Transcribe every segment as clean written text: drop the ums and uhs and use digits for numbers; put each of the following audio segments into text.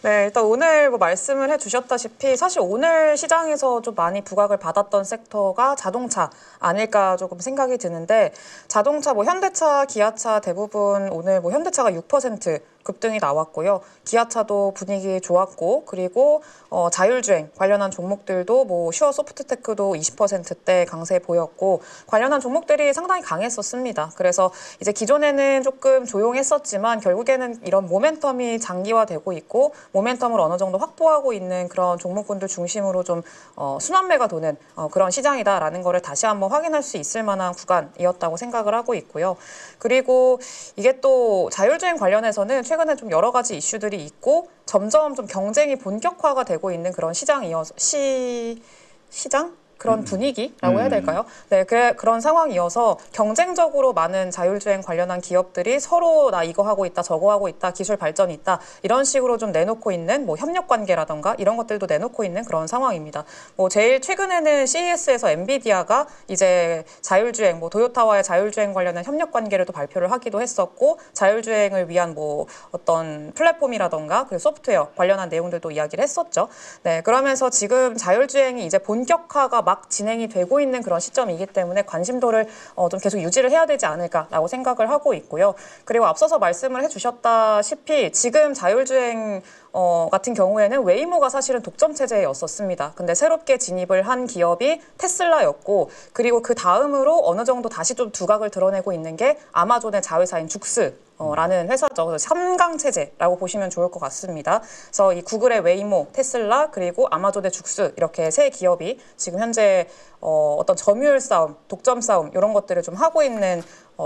네, 일단 오늘 뭐 말씀을 해주셨다시피 사실 오늘 시장에서 좀 많이 부각을 받았던 섹터가 자동차 아닐까 조금 생각이 드는데 자동차 뭐 현대차, 기아차 대부분 오늘 뭐 현대차가 6% 급등이 나왔고요. 기아차도 분위기 좋았고 그리고 자율주행 관련한 종목들도 뭐 슈어 소프트테크도 20%대 강세 보였고 관련한 종목들이 상당히 강했었습니다. 그래서 이제 기존에는 조금 조용했었지만 결국에는 이런 모멘텀이 장기화되고 있고 모멘텀을 어느 정도 확보하고 있는 그런 종목군들 중심으로 좀 순환매가 도는 그런 시장이다라는 거를 다시 한번 확인할 수 있을 만한 구간이었다고 생각을 하고 있고요. 그리고 이게 또 자율주행 관련해서는 최근에 좀 여러 가지 이슈들이 있고 점점 좀 경쟁이 본격화가 되고 있는 그런 시장이어서 시장? 그런 분위기라고 해야 될까요? 네, 그런 상황이어서 경쟁적으로 많은 자율주행 관련한 기업들이 서로 나 이거 하고 있다, 저거 하고 있다, 기술 발전이 있다 이런 식으로 좀 내놓고 있는 뭐 협력 관계라던가 이런 것들도 내놓고 있는 그런 상황입니다. 뭐 제일 최근에는 CES에서 엔비디아가 이제 자율주행, 뭐 도요타와의 자율주행 관련한 협력 관계를 또 발표를 하기도 했었고 자율주행을 위한 뭐 어떤 플랫폼이라던가 그리고 소프트웨어 관련한 내용들도 이야기를 했었죠. 네, 그러면서 지금 자율주행이 이제 본격화가 막 진행이 되고 있는 그런 시점이기 때문에 관심도를 좀 계속 유지를 해야 되지 않을까라고 생각을 하고 있고요. 그리고 앞서서 말씀을 해주셨다시피 지금 자율주행 같은 경우에는 웨이모가 사실은 독점 체제였었습니다. 근데 새롭게 진입을 한 기업이 테슬라였고 그리고 그 다음으로 어느 정도 다시 좀 두각을 드러내고 있는 게 아마존의 자회사인 죽스 라는 회사죠. 그래서 3강 체제라고 보시면 좋을 것 같습니다. 그래서 이 구글의 웨이모, 테슬라 그리고 아마존의 죽스 이렇게 세 기업이 지금 현재 어떤 점유율 싸움, 독점 싸움 이런 것들을 좀 하고 있는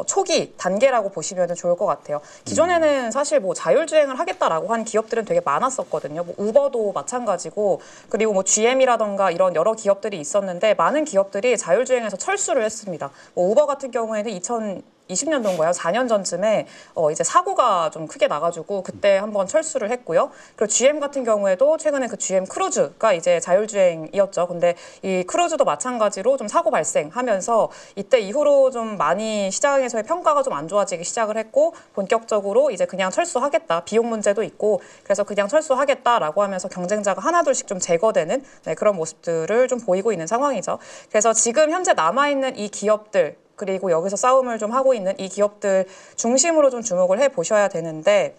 초기 단계라고 보시면 좋을 것 같아요. 기존에는 사실 뭐 자율주행을 하겠다라고 한 기업들은 되게 많았었거든요. 뭐 우버도 마찬가지고 그리고 뭐 GM이라던가 이런 여러 기업들이 있었는데 많은 기업들이 자율주행에서 철수를 했습니다. 뭐 우버 같은 경우에는 2020년도인가요? 4년 전쯤에 이제 사고가 좀 크게 나가지고 그때 한번 철수를 했고요. 그리고 GM 같은 경우에도 최근에 그 GM 크루즈가 이제 자율주행이었죠. 근데 이 크루즈도 마찬가지로 좀 사고 발생하면서 이때 이후로 좀 많이 시장에서의 평가가 좀 안 좋아지기 시작을 했고 본격적으로 이제 그냥 철수하겠다. 비용 문제도 있고 그래서 그냥 철수하겠다라고 하면서 경쟁자가 하나둘씩 좀 제거되는 그런 모습들을 좀 보이고 있는 상황이죠. 그래서 지금 현재 남아있는 이 기업들 그리고 여기서 싸움을 좀 하고 있는 이 기업들 중심으로 좀 주목을 해 보셔야 되는데,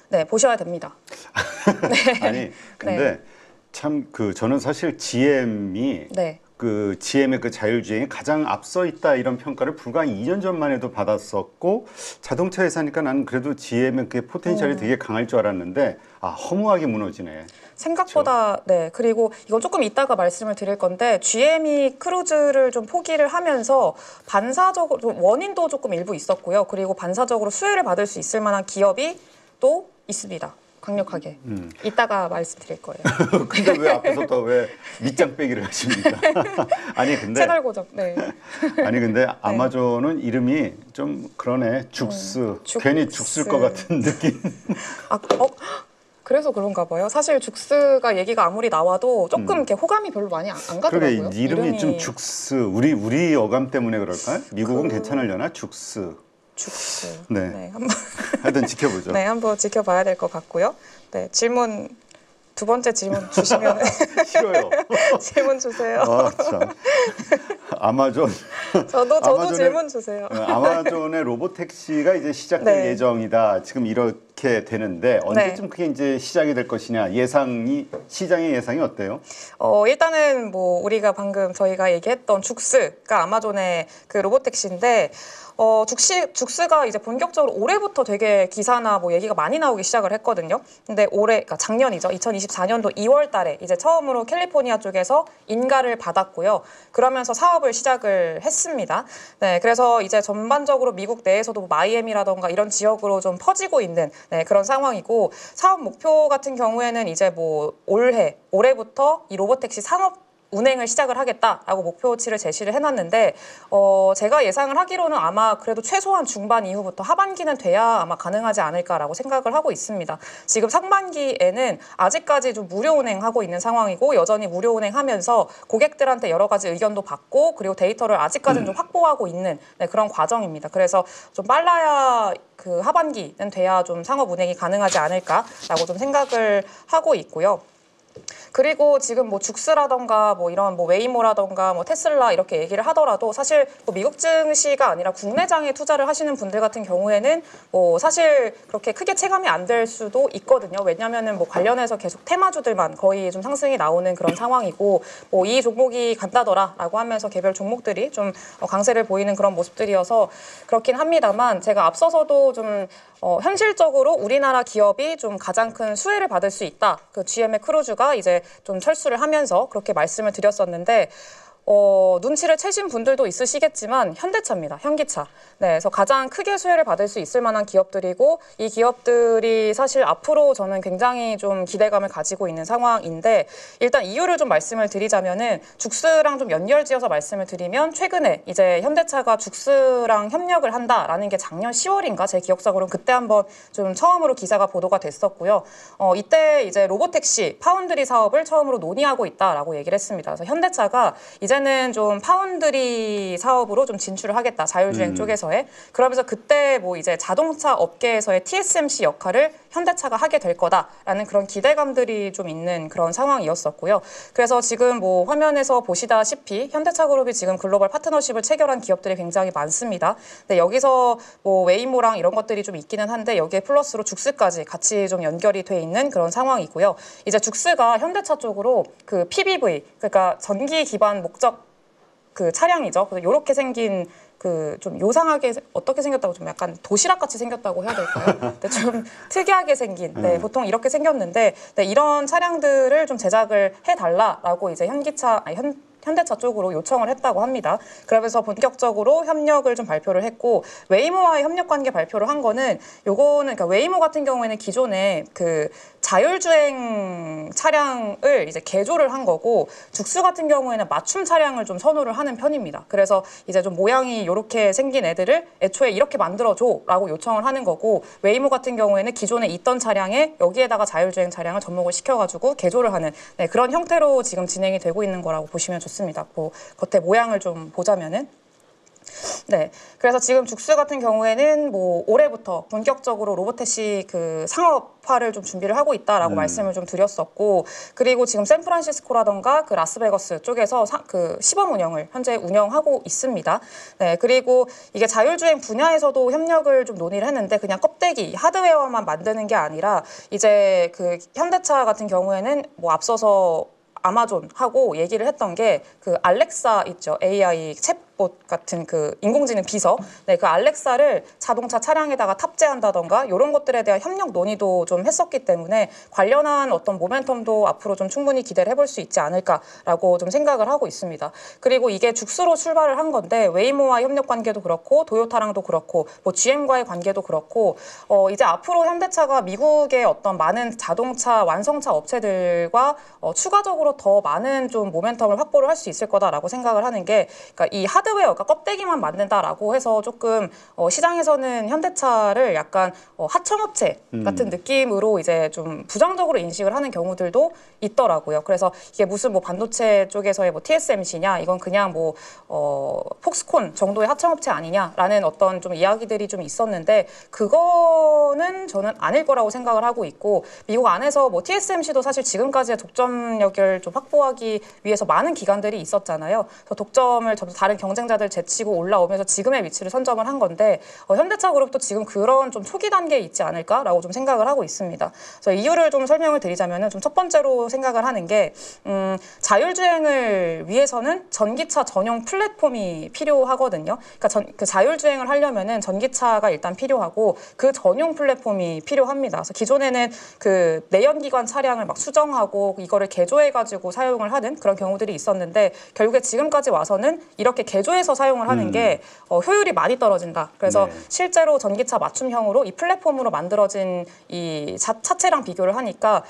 네, 보셔야 됩니다. 네. 아니, 근데 네. 참 저는 사실 GM이 네. GM의 그 자율주행이 가장 앞서 있다 이런 평가를 불과 2년 전만 해도 받았었고 자동차 회사니까 나는 그래도 GM의 그 포텐셜이 되게 강할 줄 알았는데 허무하게 무너지네. 생각보다 그렇죠? 네. 그리고 이건 조금 이따가 말씀을 드릴 건데 GM이 크루즈를 좀 포기를 하면서 반사적으로 원인도 조금 일부 있었고요. 그리고 반사적으로 수혜를 받을 수 있을 만한 기업이 또 있습니다. 강력하게. 이따가 말씀드릴 거예요. 근데 왜 앞에서 또 왜 밑장 빼기를 하십니까? 아니 근데 채널 고정. 네. 아니 근데 아마존은 이름이 좀 그러네. 죽스. 괜히 죽을 것 같은 느낌. 그래서 그런가 봐요. 사실 죽스가 얘기가 아무리 나와도 조금 이렇게 호감이 별로 많이 안 가더라고요. 그러게 이름이 좀 죽스. 우리 어감 때문에 그럴까요? 미국은 괜찮으려나? 죽스. 네. 네, 한번 하여튼 지켜보죠. 네, 한번 지켜봐야 될 것 같고요. 네, 두 번째 질문 주시면 싫어요. 질문 주세요. 참. 아마존. 저도 질문 주세요. 아마존의 로보택시가 이제 시작될 예정이다. 지금 이렇게 되는데 언제쯤 그게 이제 시작이 될 것이냐 시장의 예상이 어때요? 일단은 뭐 우리가 방금 저희가 얘기했던 죽스가 아마존의 그 로보택시인데. 죽스가 이제 본격적으로 올해부터 되게 기사나 뭐 얘기가 많이 나오기 시작을 했거든요. 근데 그러니까 작년이죠. 2024년도 2월 달에 이제 처음으로 캘리포니아 쪽에서 인가를 받았고요. 그러면서 사업을 시작을 했습니다. 네, 그래서 이제 전반적으로 미국 내에서도 뭐 마이애미라던가 이런 지역으로 좀 퍼지고 있는 그런 상황이고 사업 목표 같은 경우에는 이제 뭐 올해부터 이 로보택시 산업 운행을 시작을 하겠다라고 목표치를 제시를 해놨는데 제가 예상을 하기로는 아마 그래도 최소한 중반 이후부터 하반기는 돼야 아마 가능하지 않을까라고 생각을 하고 있습니다. 지금 상반기에는 아직까지 좀 무료 운행하고 있는 상황이고 여전히 무료 운행하면서 고객들한테 여러 가지 의견도 받고 그리고 데이터를 아직까지는 좀 확보하고 있는 그런 과정입니다. 그래서 좀 빨라야 그 하반기는 돼야 좀 상업 운행이 가능하지 않을까라고 좀 생각을 하고 있고요. 그리고 지금 뭐 죽스라던가 뭐 이런 뭐 웨이모라던가 뭐 테슬라 이렇게 얘기를 하더라도 사실 뭐 미국 증시가 아니라 국내장에 투자를 하시는 분들 같은 경우에는 뭐 사실 그렇게 크게 체감이 안 될 수도 있거든요. 왜냐면은 뭐 관련해서 계속 테마주들만 거의 좀 상승이 나오는 그런 상황이고 뭐 이 종목이 간다더라라고 하면서 개별 종목들이 좀 강세를 보이는 그런 모습들이어서 그렇긴 합니다만 제가 앞서서도 좀 현실적으로 우리나라 기업이 좀 가장 큰 수혜를 받을 수 있다. 그 GM의 크루즈가 이제 좀 철수를 하면서 그렇게 말씀을 드렸었는데 눈치를 채신 분들도 있으시겠지만 현대차입니다. 현기차. 네, 그래서 가장 크게 수혜를 받을 수 있을 만한 기업들이고 이 기업들이 사실 앞으로 저는 굉장히 좀 기대감을 가지고 있는 상황인데 일단 이유를 좀 말씀을 드리자면은 죽스랑 좀 연결지어서 말씀을 드리면 최근에 이제 현대차가 죽스랑 협력을 한다라는 게 작년 10월인가 제 기억상으로는 그때 한번 좀 처음으로 기사가 보도가 됐었고요. 이때 이제 로보택시 파운드리 사업을 처음으로 논의하고 있다라고 얘기를 했습니다. 그래서 현대차가 이제는 좀 파운드리 사업으로 좀 진출을 하겠다. 자율주행 쪽에서의. 그러면서 그때 뭐 이제 자동차 업계에서의 TSMC 역할을 현대차가 하게 될 거다라는 그런 기대감들이 좀 있는 그런 상황이었었고요. 그래서 지금 뭐 화면에서 보시다시피 현대차 그룹이 지금 글로벌 파트너십을 체결한 기업들이 굉장히 많습니다. 근데 여기서 뭐 웨이모랑 이런 것들이 좀 있기는 한데 여기에 플러스로 죽스까지 같이 좀 연결이 돼 있는 그런 상황이고요. 이제 죽스가 현대차 쪽으로 그 PBV 그러니까 전기 기반 목적 그 차량이죠. 그래서 이렇게 생긴 그 좀 요상하게 어떻게 생겼다고 좀 약간 도시락 같이 생겼다고 해야 될까요? 근데 좀 특이하게 생긴 보통 이렇게 생겼는데 이런 차량들을 좀 제작을 해달라라고 이제 현대차 쪽으로 요청을 했다고 합니다. 그러면서 본격적으로 협력을 좀 발표를 했고 웨이모와의 협력 관계 발표를 한 거는 요거는 그러니까 웨이모 같은 경우에는 기존에 그 자율주행 차량을 이제 개조를 한 거고 죽스 같은 경우에는 맞춤 차량을 좀 선호를 하는 편입니다. 그래서 이제 좀 모양이 이렇게 생긴 애들을 애초에 이렇게 만들어줘라고 요청을 하는 거고 웨이모 같은 경우에는 기존에 있던 차량에 여기에다가 자율주행 차량을 접목을 시켜가지고 개조를 하는 그런 형태로 지금 진행이 되고 있는 거라고 보시면 좋습니다. 뭐 겉에 모양을 좀 보자면은. 네, 그래서 지금 죽스 같은 경우에는 뭐 올해부터 본격적으로 로보택시 그 상업화를 좀 준비를 하고 있다라고 말씀을 좀 드렸었고, 그리고 지금 샌프란시스코라던가 그 라스베거스 쪽에서 그 시범 운영을 현재 운영하고 있습니다. 네, 그리고 이게 자율주행 분야에서도 협력을 좀 논의를 했는데 그냥 껍데기 하드웨어만 만드는 게 아니라 이제 그 현대차 같은 경우에는 뭐 앞서서 아마존하고 얘기를 했던 게 그 알렉사 있죠. AI 챗봇 같은 그 인공지능 비서. 네, 그 알렉사를 자동차 차량에다가 탑재한다던가 이런 것들에 대한 협력 논의도 좀 했었기 때문에 관련한 어떤 모멘텀도 앞으로 좀 충분히 기대를 해볼 수 있지 않을까라고 좀 생각을 하고 있습니다. 그리고 이게 죽스로 출발을 한 건데 웨이모와 협력 관계도 그렇고 도요타랑도 그렇고 뭐 GM과의 관계도 그렇고 이제 앞으로 현대차가 미국의 어떤 많은 자동차 완성차 업체들과 추가적으로 더 많은 좀 모멘텀을 확보를 할 수 있을 거다라고 생각을 하는 게 그러니까 이 하드웨어, 그러니까 껍데기만 만든다라고 해서 조금 시장에서는 현대차를 약간 하청업체 같은 느낌으로 이제 좀 부정적으로 인식을 하는 경우들도 있더라고요. 그래서 이게 무슨 뭐 반도체 쪽에서의 뭐 TSMC냐, 이건 그냥 뭐 폭스콘 정도의 하청업체 아니냐라는 어떤 좀 이야기들이 좀 있었는데 그거는 저는 아닐 거라고 생각을 하고 있고 미국 안에서 뭐 TSMC도 사실 지금까지의 독점력을 좀 확보하기 위해서 많은 기관들이 있었잖아요. 그래서 독점을 전부 다른 경쟁자들 제치고 올라오면서 지금의 위치를 선점을 한 건데 현대차 그룹도 지금 그런 좀 초기 단계에 있지 않을까라고 좀 생각을 하고 있습니다. 그래서 이유를 좀 설명을 드리자면은 좀 첫 번째로 생각을 하는 게 자율주행을 위해서는 전기차 전용 플랫폼이 필요하거든요. 그러니까 그 자율주행을 하려면은 전기차가 일단 필요하고 그 전용 플랫폼이 필요합니다. 그래서 기존에는 그 내연기관 차량을 막 수정하고 이거를 개조해가지고 사용을 하는 그런 경우들이 있었는데 결국에 지금까지 와서는 이렇게 개조 제조해서 사용을 하는 게 효율이 많이 떨어진다. 그래서 네. 실제로 전기차 맞춤형으로 이 플랫폼으로 만들어진 이 차체랑 비교를 하니까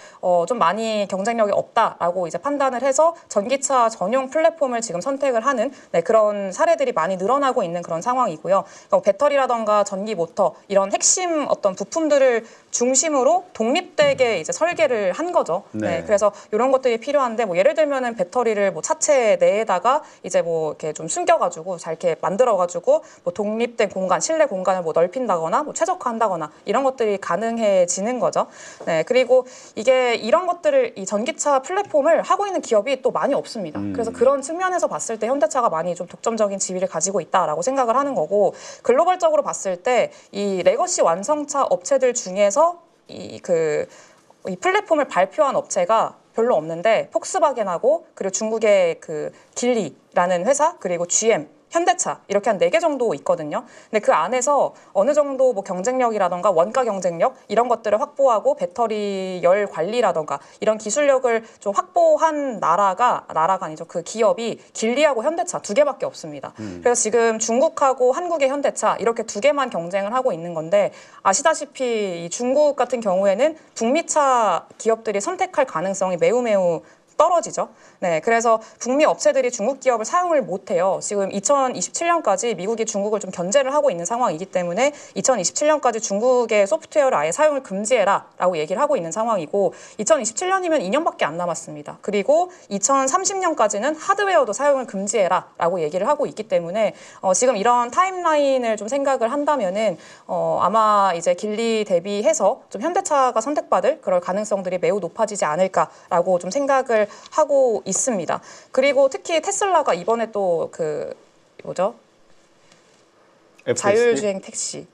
좀 많이 경쟁력이 없다라고 이제 판단을 해서 전기차 전용 플랫폼을 지금 선택을 하는 그런 사례들이 많이 늘어나고 있는 그런 상황이고요. 배터리라던가 전기 모터 이런 핵심 어떤 부품들을 중심으로 독립되게 이제 설계를 한 거죠. 네. 그래서 이런 것들이 필요한데 뭐 예를 들면은 배터리를 뭐 차체 내에다가 이제 뭐 이렇게 좀 숨겨가지고 잘 이렇게 만들어가지고 뭐 독립된 공간, 실내 공간을 뭐 넓힌다거나 뭐 최적화한다거나 이런 것들이 가능해지는 거죠. 그리고 이게 이런 것들을 이 전기차 플랫폼을 하고 있는 기업이 또 많이 없습니다. 그래서 그런 측면에서 봤을 때 현대차가 많이 좀 독점적인 지위를 가지고 있다라고 생각을 하는 거고 글로벌적으로 봤을 때 이 레거시 완성차 업체들 중에서 이 플랫폼을 발표한 업체가 별로 없는데 폭스바겐하고 그리고 중국의 그 길리라는 회사 그리고 GM 현대차 이렇게 한 4개 정도 있거든요. 근데 그 안에서 어느 정도 뭐 경쟁력이라던가 원가 경쟁력 이런 것들을 확보하고 배터리 열 관리라던가 이런 기술력을 좀 확보한 나라가 아니죠. 그 기업이 길리하고 현대차 2개밖에 없습니다. 그래서 지금 중국하고 한국의 현대차 이렇게 2개만 경쟁을 하고 있는 건데 아시다시피 이 중국 같은 경우에는 북미차 기업들이 선택할 가능성이 매우 떨어지죠. 그래서 북미 업체들이 중국 기업을 사용을 못해요. 지금 2027년까지 미국이 중국을 좀 견제를 하고 있는 상황이기 때문에 2027년까지 중국의 소프트웨어를 아예 사용을 금지해라라고 얘기를 하고 있는 상황이고 2027년이면 2년밖에 안 남았습니다. 그리고 2030년까지는 하드웨어도 사용을 금지해라라고 얘기를 하고 있기 때문에 지금 이런 타임라인을 좀 생각을 한다면은 아마 이제 길리 대비해서 좀 현대차가 선택받을 그럴 가능성들이 매우 높아지지 않을까라고 좀 생각을 하고 있습니다. 그리고 특히 테슬라가 이번에 또 FSD? 자율주행 택시.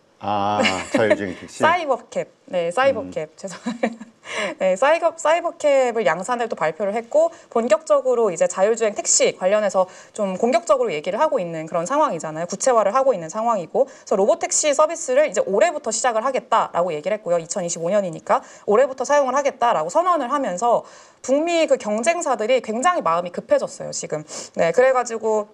자율주행 택시. 사이버캡. 사이버캡. 죄송해요. 사이버캡을 양산을 또 발표를 했고 본격적으로 이제 자율주행 택시 관련해서 좀 공격적으로 얘기를 하고 있는 그런 상황이잖아요. 구체화를 하고 있는 상황이고 그래서 로보택시 서비스를 이제 올해부터 시작을 하겠다라고 얘기를 했고요. 2025년이니까 올해부터 사용을 하겠다라고 선언을 하면서 북미 그 경쟁사들이 굉장히 마음이 급해졌어요. 지금. 그래가지고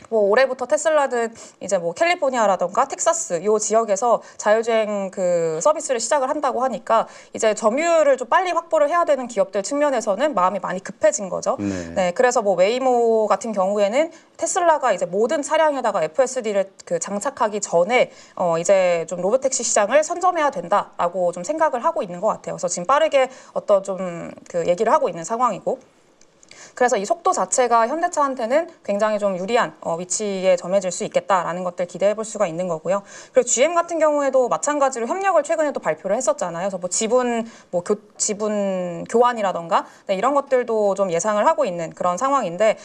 뭐 올해부터 테슬라는 이제 뭐 캘리포니아라던가 텍사스 요 지역에서 자율주행 그 서비스를 시작을 한다고 하니까 이제 점유율을 좀 빨리 확보를 해야 되는 기업들 측면에서는 마음이 많이 급해진 거죠. 그래서 뭐 웨이모 같은 경우에는 테슬라가 이제 모든 차량에다가 FSD를 그 장착하기 전에 이제 좀 로보택시 시장을 선점해야 된다라고 좀 생각을 하고 있는 것 같아요. 그래서 지금 빠르게 어떤 좀 그 얘기를 하고 있는 상황이고. 그래서 이 속도 자체가 현대차한테는 굉장히 좀 유리한 위치에 점해질 수 있겠다라는 것들 기대해 볼 수가 있는 거고요. 그리고 GM 같은 경우에도 마찬가지로 협력을 최근에 또 발표를 했었잖아요. 그래서 뭐 지분 교환이라던가 이런 것들도 좀 예상을 하고 있는 그런 상황인데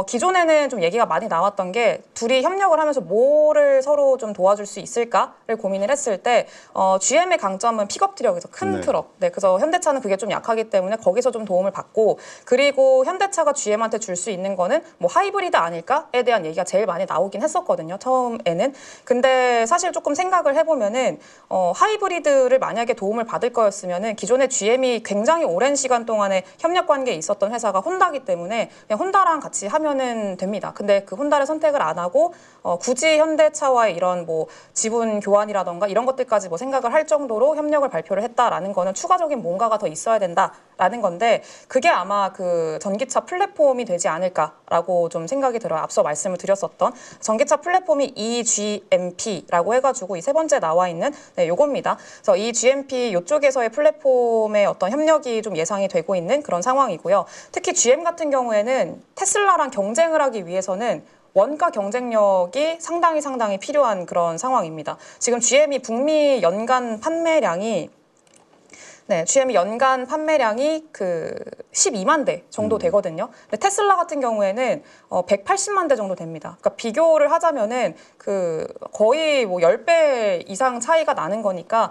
기존에는 좀 얘기가 많이 나왔던 게 둘이 협력을 하면서 뭐를 서로 좀 도와줄 수 있을까를 고민을 했을 때 GM의 강점은 픽업 트럭에서 큰 트럭. 그래서 현대차는 그게 좀 약하기 때문에 거기서 좀 도움을 받고 그리고 현대차가 GM한테 줄 수 있는 거는 뭐 하이브리드 아닐까에 대한 얘기가 제일 많이 나오긴 했었거든요. 처음에는. 근데 사실 조금 생각을 해보면은 하이브리드를 만약에 도움을 받을 거였으면은 기존에 GM이 굉장히 오랜 시간 동안에 협력 관계에 있었던 회사가 혼다기 때문에 그냥 혼다랑 같이 하면은 됩니다. 근데 그 혼다를 선택을 안 하고 굳이 현대차와의 이런 뭐 지분 교환이라던가 이런 것들까지 뭐 생각을 할 정도로 협력을 발표를 했다라는 거는 추가적인 뭔가가 더 있어야 된다라는 건데 그게 아마 그 전기차 플랫폼이 되지 않을까라고 좀 생각이 들어요. 앞서 말씀을 드렸었던 전기차 플랫폼이 eGMP라고 해가지고 이 세 번째 나와 있는 요겁니다. 그래서 이 GMP 이쪽에서의 플랫폼의 어떤 협력이 좀 예상이 되고 있는 그런 상황이고요. 특히 GM 같은 경우에는 테슬라랑 경쟁을 하기 위해서는 원가 경쟁력이 상당히 필요한 그런 상황입니다. 지금 GM이 북미 연간 판매량이 GM이 연간 판매량이 그 12만 대 정도 되거든요. 근데 테슬라 같은 경우에는 180만 대 정도 됩니다. 그러니까 비교를 하자면은 그 거의 뭐 10배 이상 차이가 나는 거니까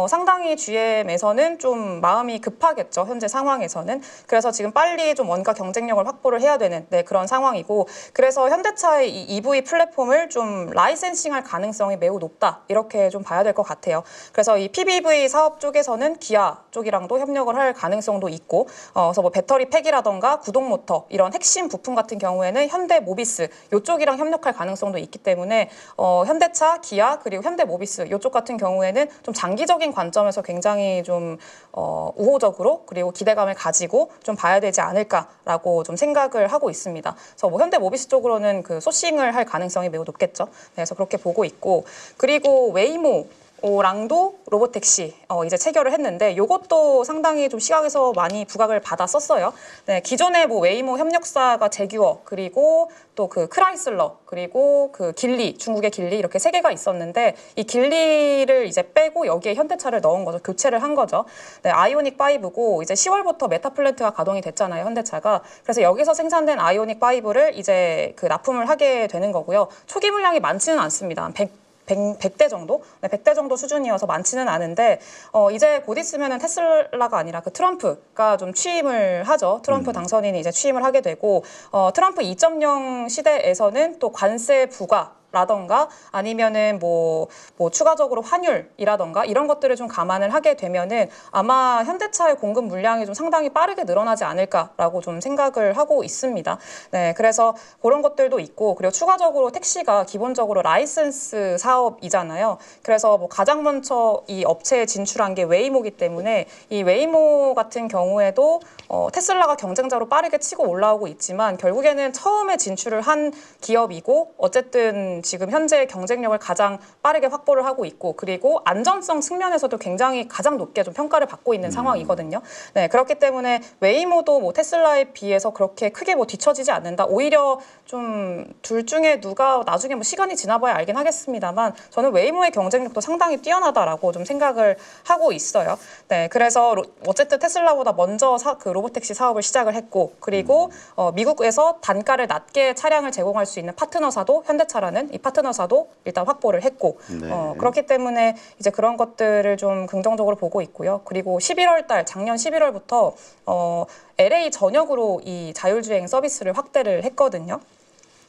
상당히 GM에서는 좀 마음이 급하겠죠. 현재 상황에서는. 그래서 지금 빨리 좀 원가 경쟁력을 확보를 해야 되는 그런 상황이고 그래서 현대차의 이 EV 플랫폼을 좀 라이센싱할 가능성이 매우 높다. 이렇게 좀 봐야 될 것 같아요. 그래서 이 PBV 사업 쪽에서는 기아 쪽이랑도 협력을 할 가능성도 있고, 그래서 뭐 배터리 팩이라던가 구동 모터 이런 핵심 부품 같은 경우에는 현대 모비스 이쪽이랑 협력할 가능성도 있기 때문에 현대차, 기아 그리고 현대 모비스 이쪽 같은 경우에는 좀 장기적인 관점에서 굉장히 좀 우호적으로 그리고 기대감을 가지고 좀 봐야 되지 않을까라고 좀 생각을 하고 있습니다. 그래서 뭐 현대 모비스 쪽으로는 그 소싱을 할 가능성이 매우 높겠죠. 네, 그래서 그렇게 보고 있고, 그리고 웨이모랑도 로보택시 이제 체결을 했는데 이것도 상당히 좀 시각에서 많이 부각을 받았었어요. 네, 기존에 뭐 웨이모 협력사가 제규어 그리고 또 그 크라이슬러 그리고 그 길리 중국의 길리 이렇게 세 개가 있었는데 이 길리를 이제 빼고 여기에 현대차를 넣은 거죠. 교체를 한 거죠. 네, 아이오닉 5고 이제 10월부터 메타 플랜트가 가동이 됐잖아요. 현대차가. 그래서 여기서 생산된 아이오닉 5를 이제 그 납품을 하게 되는 거고요. 초기 물량이 많지는 않습니다. 한 100대 정도? 네, 100대 정도 수준이어서 많지는 않은데 이제 곧 있으면은 테슬라가 아니라 그 트럼프가 좀 취임을 하죠. 트럼프 당선인이 이제 취임을 하게 되고 트럼프 2.0 시대에서는 또 관세 부과 라던가 아니면은 뭐 추가적으로 환율이라던가 이런 것들을 좀 감안을 하게 되면은 아마 현대차의 공급 물량이 좀 상당히 빠르게 늘어나지 않을까라고 좀 생각을 하고 있습니다. 네, 그래서 그런 것들도 있고 그리고 추가적으로 택시가 기본적으로 라이센스 사업이잖아요. 그래서 뭐 가장 먼저 이 업체에 진출한 게 웨이모기 때문에 이 웨이모 같은 경우에도 테슬라가 경쟁자로 빠르게 치고 올라오고 있지만 결국에는 처음에 진출을 한 기업이고 어쨌든 지금 현재 경쟁력을 가장 빠르게 확보를 하고 있고 그리고 안전성 측면에서도 굉장히 가장 높게 좀 평가를 받고 있는 상황이거든요. 네, 그렇기 때문에 웨이모도 뭐 테슬라에 비해서 그렇게 크게 뭐 뒤처지지 않는다. 오히려 좀 둘 중에 누가 나중에 뭐 시간이 지나봐야 알긴 하겠습니다만 저는 웨이모의 경쟁력도 상당히 뛰어나다라고 좀 생각을 하고 있어요. 네, 그래서 어쨌든 테슬라보다 먼저 그 로보택시 사업을 시작을 했고 그리고 미국에서 단가를 낮게 차량을 제공할 수 있는 파트너사도 현대차라는 이 파트너사도 일단 확보를 했고 네. 그렇기 때문에 이제 그런 것들을 좀 긍정적으로 보고 있고요. 그리고 11월 달 작년 11월부터 LA 전역으로 이 자율주행 서비스를 확대를 했거든요.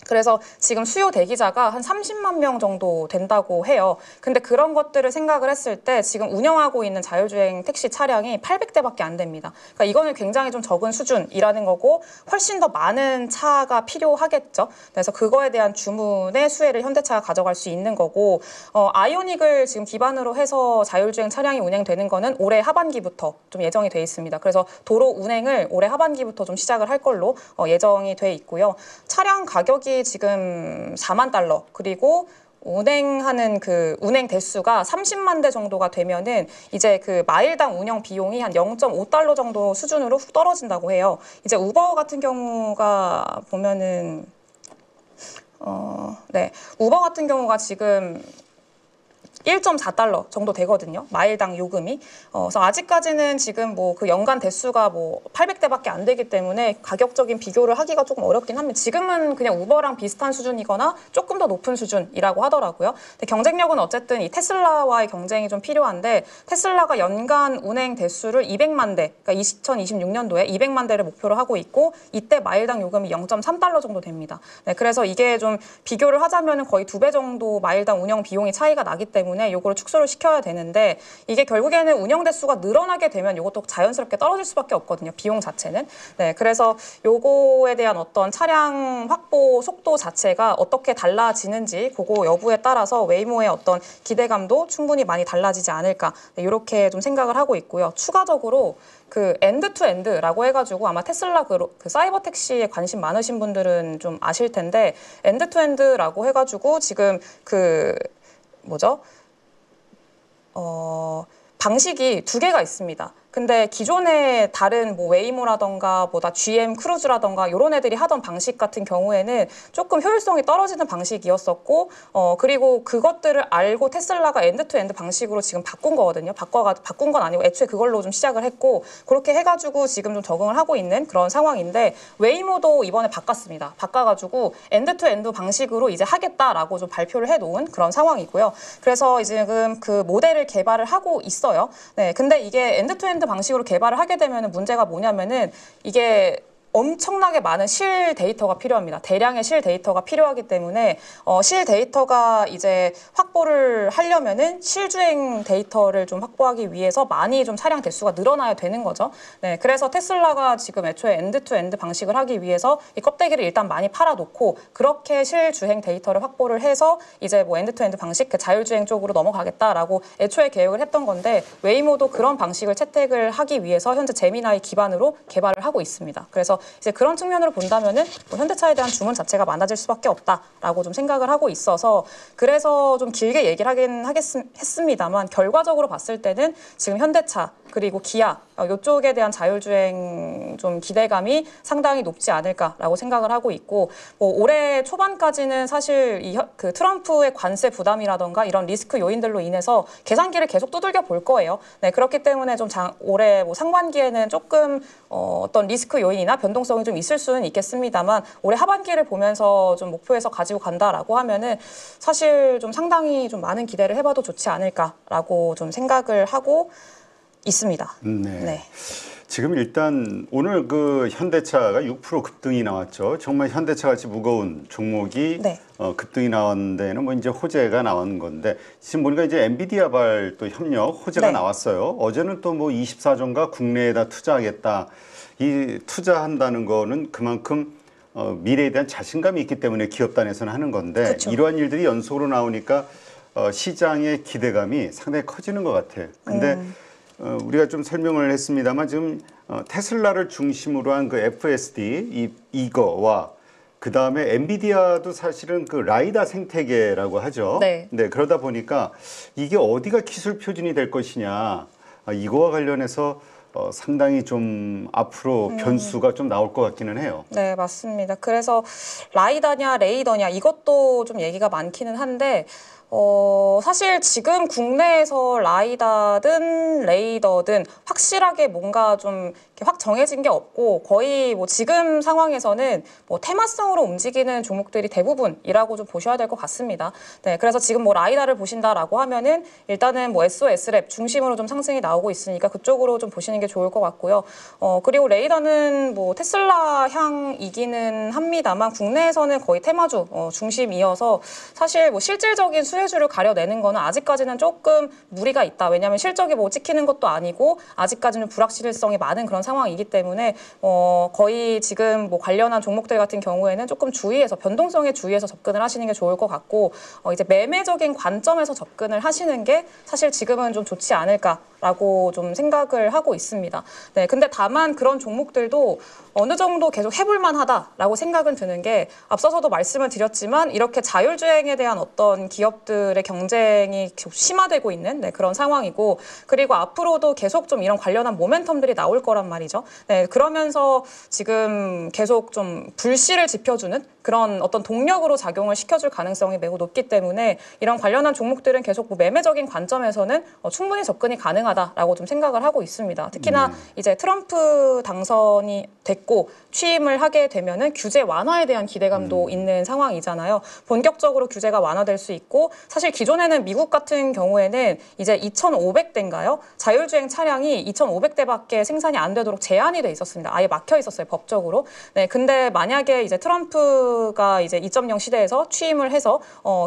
그래서 지금 수요 대기자가 한 30만 명 정도 된다고 해요. 근데 그런 것들을 생각을 했을 때 지금 운영하고 있는 자율주행 택시 차량이 800대밖에 안 됩니다. 그러니까 이거는 굉장히 좀 적은 수준이라는 거고 훨씬 더 많은 차가 필요하겠죠. 그래서 그거에 대한 주문의 수혜를 현대차가 가져갈 수 있는 거고 아이오닉을 지금 기반으로 해서 자율주행 차량이 운행되는 거는 올해 하반기부터 좀 예정이 돼 있습니다. 그래서 도로 운행을 올해 하반기부터 좀 시작을 할 걸로 예정이 돼 있고요. 차량 가격이 지금 4만 달러 그리고 운행하는 그 운행 대수가 30만 대 정도가 되면은 이제 그 마일당 운영 비용이 한 0.5달러 정도 수준으로 훅 떨어진다고 해요. 이제 우버 같은 경우가 보면은 네, 우버 같은 경우가 지금 1.4달러 정도 되거든요. 마일당 요금이. 그래서 아직까지는 지금 뭐 그 연간 대수가 뭐 800대밖에 안 되기 때문에 가격적인 비교를 하기가 조금 어렵긴 합니다. 지금은 그냥 우버랑 비슷한 수준이거나 조금 더 높은 수준이라고 하더라고요. 근데 경쟁력은 어쨌든 이 테슬라와의 경쟁이 좀 필요한데 테슬라가 연간 운행 대수를 200만 대, 그러니까 2026년도에 200만 대를 목표로 하고 있고 이때 마일당 요금이 0.3달러 정도 됩니다. 네, 그래서 이게 좀 비교를 하자면 거의 2배 정도 마일당 운영 비용이 차이가 나기 때문에 요거를 축소를 시켜야 되는데 이게 결국에는 운영 대수가 늘어나게 되면 요것도 자연스럽게 떨어질 수밖에 없거든요. 비용 자체는. 네, 그래서 요거에 대한 어떤 차량 확보 속도 자체가 어떻게 달라지는지 그거 여부에 따라서 웨이모의 어떤 기대감도 충분히 많이 달라지지 않을까 네, 이렇게 좀 생각을 하고 있고요. 추가적으로 그 엔드 투 엔드라고 해가지고 아마 테슬라 그 사이버 택시에 관심 많으신 분들은 좀 아실 텐데 엔드 투 엔드라고 해가지고 지금 그 뭐죠? 방식이 두 개가 있습니다. 근데 기존에 다른 뭐 웨이모라던가 뭐다 GM 크루즈라던가 이런 애들이 하던 방식 같은 경우에는 조금 효율성이 떨어지는 방식이었었고 그리고 그것들을 알고 테슬라가 엔드투엔드 방식으로 지금 바꾼 거거든요. 바꾼 건 아니고 애초에 그걸로 좀 시작을 했고 그렇게 해가지고 지금 좀 적응을 하고 있는 그런 상황인데 웨이모도 이번에 바꿨습니다. 바꿔가지고 엔드투엔드 방식으로 이제 하겠다라고 좀 발표를 해놓은 그런 상황이고요. 그래서 지금 그 모델을 개발을 하고 있어요. 네, 근데 이게 엔드투엔드 방식으로 개발을 하게 되면 문제가 뭐냐면은 이게 엄청나게 많은 실 데이터가 필요합니다. 대량의 실 데이터가 필요하기 때문에 실 데이터가 이제 확보를 하려면은 실주행 데이터를 좀 확보하기 위해서 많이 좀 차량 대수가 늘어나야 되는 거죠. 네, 그래서 테슬라가 지금 애초에 엔드-투-엔드 방식을 하기 위해서 이 껍데기를 일단 많이 팔아놓고 그렇게 실주행 데이터를 확보를 해서 이제 뭐 엔드-투-엔드 방식, 그 자율주행 쪽으로 넘어가겠다라고 애초에 계획을 했던 건데 웨이모도 그런 방식을 채택을 하기 위해서 현재 제미나이 기반으로 개발을 하고 있습니다. 그래서 이제 그런 측면으로 본다면은 뭐 현대차에 대한 주문 자체가 많아질 수밖에 없다라고 좀 생각을 하고 있어서 그래서 좀 길게 얘기를 했습니다만 결과적으로 봤을 때는 지금 현대차 그리고 기아 이쪽에 대한 자율주행 좀 기대감이 상당히 높지 않을까라고 생각을 하고 있고 뭐 올해 초반까지는 사실 그 트럼프의 관세 부담이라던가 이런 리스크 요인들로 인해서 계산기를 계속 두들겨 볼 거예요. 네, 그렇기 때문에 좀 올해 뭐 상반기에는 조금 어떤 리스크 요인이나 변동성이 좀 있을 수는 있겠습니다만 올해 하반기를 보면서 좀 목표에서 가지고 간다라고 하면은 사실 좀 상당히 좀 많은 기대를 해봐도 좋지 않을까라고 좀 생각을 하고 있습니다. 네. 네. 지금 일단 오늘 그 현대차가 6% 급등이 나왔죠. 정말 현대차 같이 무거운 종목이 네. 급등이 나온 데는 뭐 이제 호재가 나온 건데 지금 보니까 이제 엔비디아발 또 협력 호재가 네. 나왔어요. 어제는 또 뭐 24조인가 국내에다 투자하겠다. 이 투자한다는 거는 그만큼 미래에 대한 자신감이 있기 때문에 기업단에서는 하는 건데 그쵸. 이러한 일들이 연속으로 나오니까 시장의 기대감이 상당히 커지는 것 같아요. 근데 우리가 좀 설명을 했습니다만 지금 테슬라를 중심으로 한 그 FSD 이거와 그 다음에 엔비디아도 사실은 그 라이다 생태계라고 하죠. 네. 네, 그러다 보니까 이게 어디가 기술 표준이 될 것이냐 이거와 관련해서 상당히 좀 앞으로 변수가 좀 나올 것 같기는 해요. 네, 맞습니다. 그래서 라이다냐 레이더냐 이것도 좀 얘기가 많기는 한데 사실 지금 국내에서 라이다든 레이더든 확실하게 뭔가 좀 이렇게 확 정해진 게 없고 거의 뭐 지금 상황에서는 뭐 테마성으로 움직이는 종목들이 대부분이라고 좀 보셔야 될 것 같습니다. 네, 그래서 지금 뭐 라이다를 보신다라고 하면은 일단은 뭐 SOS랩 중심으로 좀 상승이 나오고 있으니까 그쪽으로 좀 보시는 게 좋을 것 같고요. 그리고 레이더는 뭐 테슬라 향이기는 합니다만 국내에서는 거의 테마주 중심이어서 사실 뭐 실질적인 수혜주를 가려내는 거는 아직까지는 조금 무리가 있다. 왜냐하면 실적이 뭐 찍히는 것도 아니고 아직까지는 불확실성이 많은 그런 상황이기 때문에 거의 지금 뭐 관련한 종목들 같은 경우에는 조금 주의해서 변동성에 주의해서 접근을 하시는 게 좋을 것 같고 이제 매매적인 관점에서 접근을 하시는 게 사실 지금은 좀 좋지 않을까라고 좀 생각을 하고 있습니다. 네, 근데 다만 그런 종목들도 어느 정도 계속 해볼 만하다라고 생각은 드는 게 앞서서도 말씀을 드렸지만 이렇게 자율주행에 대한 어떤 기업들의 경쟁이 계속 심화되고 있는 그런 상황이고 그리고 앞으로도 계속 좀 이런 관련한 모멘텀들이 나올 거란 말이죠. 네, 그러면서 지금 계속 좀 불씨를 지펴주는 그런 어떤 동력으로 작용을 시켜줄 가능성이 매우 높기 때문에 이런 관련한 종목들은 계속 뭐 매매적인 관점에서는 충분히 접근이 가능하다라고 좀 생각을 하고 있습니다. 특히나 이제 트럼프 당선이 됐고 취임을 하게 되면은 규제 완화에 대한 기대감도 있는 상황이잖아요. 본격적으로 규제가 완화될 수 있고 사실 기존에는 미국 같은 경우에는 이제 2,500대인가요? 자율주행 차량이 2,500대밖에 생산이 안 되도록 제한이 돼 있었습니다. 아예 막혀 있었어요, 법적으로. 네, 근데 만약에 이제 트럼프가 이제 2.0 시대에서 취임을 해서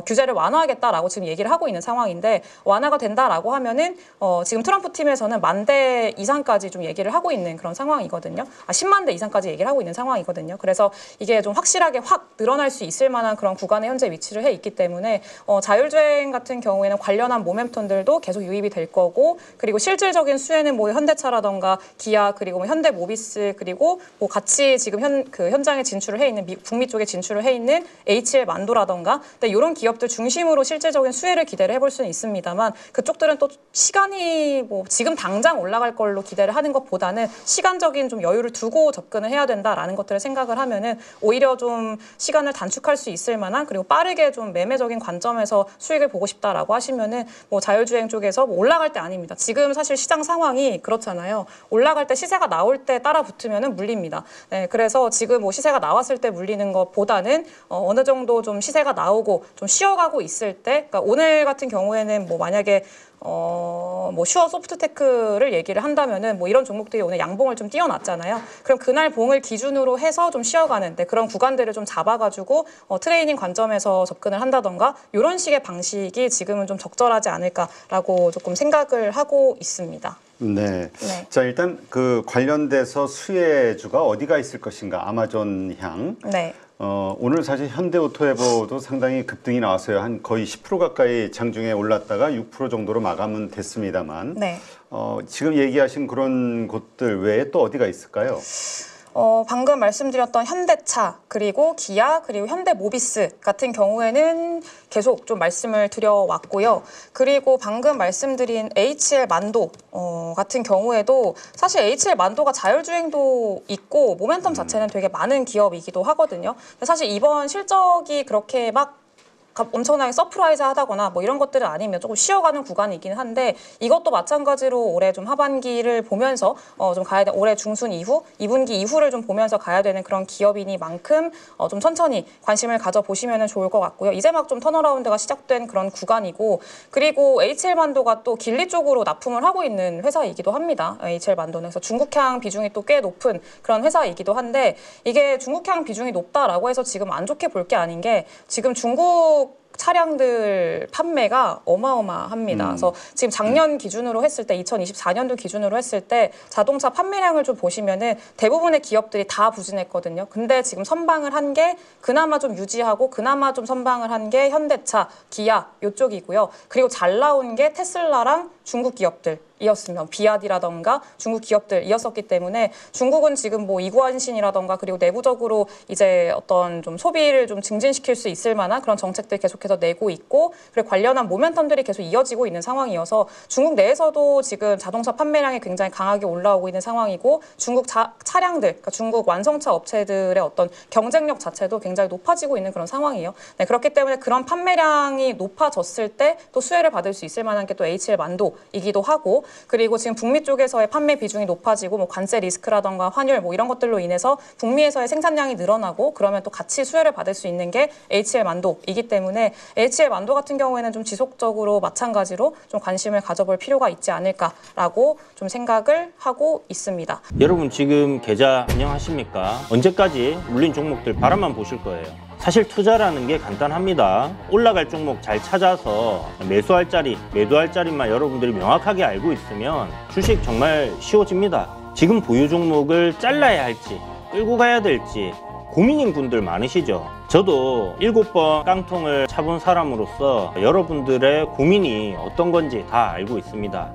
규제를 완화하겠다라고 지금 얘기를 하고 있는 상황인데 완화가 된다라고 하면은 지금 트럼프 팀에서는 10,000대 이상까지 좀 얘기를 하고 있는 그런 상황이거든요. 10만 대 이상까지 얘기를 하고 있는 상황이거든요. 그래서 이게 좀 확실하게 확 늘어날 수 있을 만한 그런 구간에 현재 위치를 해 있기 때문에 자율주행 같은 경우에는 관련한 모멘텀들도 계속 유입이 될 거고 그리고 실질적인 수혜는 뭐 현대차라던가 기아 그리고 뭐 현대모비스 그리고 뭐 같이 지금 현장에 진출을 해 있는 북미 쪽에 진출을 해 있는 HL 만도라던가 이런 기업들 중심으로 실질적인 수혜를 기대를 해볼 수는 있습니다만 그쪽들은 또 시간이 뭐 지금 당장 올라갈 걸로 기대를 하는 것보다는 시간적인 좀 여유를 두고 접근을 해야 된다라는 것들을 생각을 하면은 오히려 좀 시간을 단축할 수 있을 만한 그리고 빠르게 좀 매매적인 관점에서 수익을 보고 싶다라고 하시면은 뭐 자율주행 쪽에서 뭐 올라갈 때 아닙니다. 지금 사실 시장 상황이 그렇잖아요. 올라갈 때 시세가 나올 때 따라 붙으면은 물립니다. 네, 그래서 지금 뭐 시세가 나왔을 때 물리는 것보다는 어느 정도 좀 시세가 나오고 좀 쉬어가고 있을 때, 그러니까 오늘 같은 경우에는 뭐 만약에 뭐 슈어 소프트테크를 얘기를 한다면은 뭐 이런 종목들이 오늘 양봉을 좀 띄워놨잖아요. 그럼 그날 봉을 기준으로 해서 좀 쉬어가는데 그런 구간들을 좀 잡아가지고 트레이닝 관점에서 접근을 한다던가 이런 식의 방식이 지금은 좀 적절하지 않을까라고 조금 생각을 하고 있습니다. 네. 네. 자, 일단 그 관련돼서 수혜주가 어디가 있을 것인가? 아마존 향. 네. 오늘 사실 현대오토에버도 상당히 급등이 나왔어요. 한 거의 10% 가까이 장중에 올랐다가 6% 정도로 마감은 됐습니다만. 네. 지금 얘기하신 그런 곳들 외에 또 어디가 있을까요? 방금 말씀드렸던 현대차, 그리고 기아, 그리고 현대모비스 같은 경우에는 계속 좀 말씀을 드려왔고요. 그리고 방금 말씀드린 HL만도 같은 경우에도 사실 HL만도가 자율주행도 있고 모멘텀 자체는 되게 많은 기업이기도 하거든요. 근데 사실 이번 실적이 그렇게 막 엄청나게 서프라이즈하다거나 뭐 이런 것들은 아니면 조금 쉬어가는 구간이긴 한데 이것도 마찬가지로 올해 좀 하반기를 보면서 좀 가야 돼. 올해 중순 이후 2분기 이후를 좀 보면서 가야 되는 그런 기업이니만큼 좀 천천히 관심을 가져보시면 좋을 것 같고요. 이제 막 좀 턴어라운드가 시작된 그런 구간이고 그리고 HL만도가 또 길리 쪽으로 납품을 하고 있는 회사이기도 합니다. HL만도는 그래서 중국향 비중이 또 꽤 높은 그런 회사이기도 한데 이게 중국향 비중이 높다라고 해서 지금 안 좋게 볼 게 아닌 게 지금 중국 차량들 판매가 어마어마합니다. 그래서 지금 작년 기준으로 했을 때 2024년도 기준으로 했을 때 자동차 판매량을 좀 보시면은 대부분의 기업들이 다 부진했거든요. 근데 지금 선방을 한 게 그나마 좀 유지하고 그나마 좀 선방을 한 게 현대차, 기아 이쪽이고요. 그리고 잘 나온 게 테슬라랑 중국 기업들이었으면 비아디라던가 중국 기업들이었었기 때문에 중국은 지금 뭐 이구안신이라던가 그리고 내부적으로 이제 어떤 좀 소비를 좀 증진시킬 수 있을 만한 그런 정책들 계속해서 내고 있고 그리고 관련한 모멘텀들이 계속 이어지고 있는 상황이어서 중국 내에서도 지금 자동차 판매량이 굉장히 강하게 올라오고 있는 상황이고 중국 차량들, 그러니까 중국 완성차 업체들의 어떤 경쟁력 자체도 굉장히 높아지고 있는 그런 상황이에요. 네, 그렇기 때문에 그런 판매량이 높아졌을 때 또 수혜를 받을 수 있을 만한 게 또 HL만도이기도 하고 그리고 지금 북미 쪽에서의 판매 비중이 높아지고 뭐 관세 리스크라던가 환율 뭐 이런 것들로 인해서 북미에서의 생산량이 늘어나고 그러면 또 같이 수혜를 받을 수 있는 게 HL만도이기 때문에 HL만도 같은 경우에는 좀 지속적으로 마찬가지로 좀 관심을 가져볼 필요가 있지 않을까라고 좀 생각을 하고 있습니다. 여러분 지금 계좌 안녕하십니까? 언제까지 물린 종목들 바라만 보실 거예요. 사실 투자라는 게 간단합니다. 올라갈 종목 잘 찾아서 매수할 자리, 매도할 자리만 여러분들이 명확하게 알고 있으면 주식 정말 쉬워집니다. 지금 보유 종목을 잘라야 할지 끌고 가야 될지 고민인 분들 많으시죠? 저도 7번 깡통을 차본 사람으로서 여러분들의 고민이 어떤 건지 다 알고 있습니다.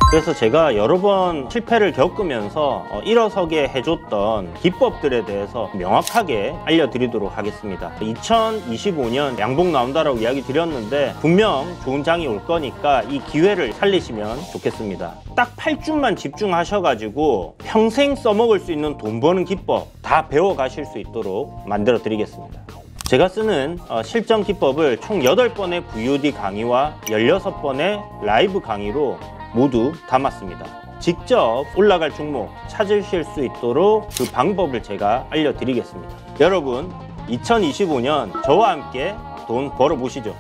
그래서 제가 여러 번 실패를 겪으면서 일어서게 해줬던 기법들에 대해서 명확하게 알려드리도록 하겠습니다. 2025년 양봉 나온다라고 이야기 드렸는데 분명 좋은 장이 올 거니까 이 기회를 살리시면 좋겠습니다. 딱 8주만 집중하셔가지고 평생 써먹을 수 있는 돈 버는 기법 다 배워가실 수 있도록 만들어 드리겠습니다. 제가 쓰는 실전 기법을 총 8번의 VOD 강의와 16번의 라이브 강의로 모두 담았습니다. 직접 올라갈 종목 찾으실 수 있도록 그 방법을 제가 알려드리겠습니다. 여러분 2025년 저와 함께 돈 벌어보시죠.